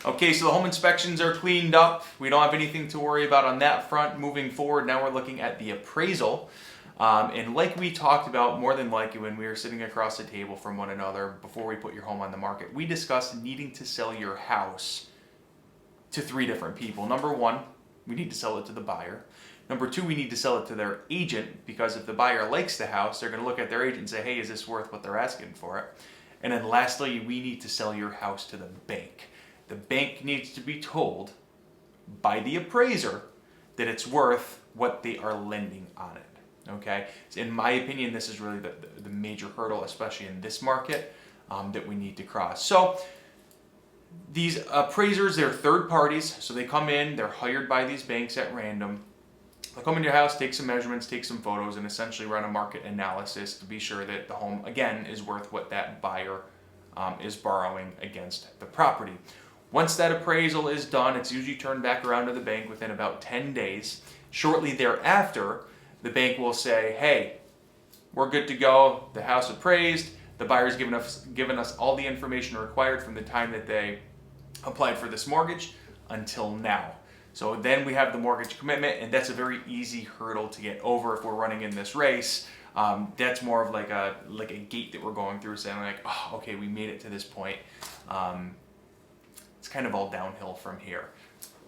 Okay, so the home inspections are cleaned up. We don't have anything to worry about on that front. Moving forward, now we're looking at the appraisal. And like we talked about, more than likely when we were sitting across the table from one another before we put your home on the market, we discussed needing to sell your house to 3 different people. Number 1, we need to sell it to the buyer. Number 2, we need to sell it to their agent, because if the buyer likes the house, they're going to look at their agent and say, hey, is this worth what they're asking for it? And then lastly, we need to sell your house to the bank. The bank needs to be told by the appraiser that it's worth what they are lending on it. Okay? So in my opinion, this is really the major hurdle, especially in this market, that we need to cross. So these appraisers, they're third parties, so they come in, they're hired by these banks at random. They'll come into your house, take some measurements, take some photos, and essentially run a market analysis to be sure that the home, again, is worth what that buyer is borrowing against the property. Once that appraisal is done, it's usually turned back around to the bank within about 10 days. Shortly thereafter, the bank will say, hey, we're good to go, the house appraised, the buyer's given us all the information required from the time that they applied for this mortgage until now. So then we have the mortgage commitment, and that's a very easy hurdle to get over if we're running in this race. That's more of like a gate that we're going through, saying like, oh, okay, we made it to this point. It's kind of all downhill from here,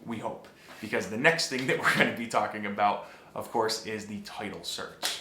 we hope. Because the next thing that we're going to be talking about, of course, is the title search.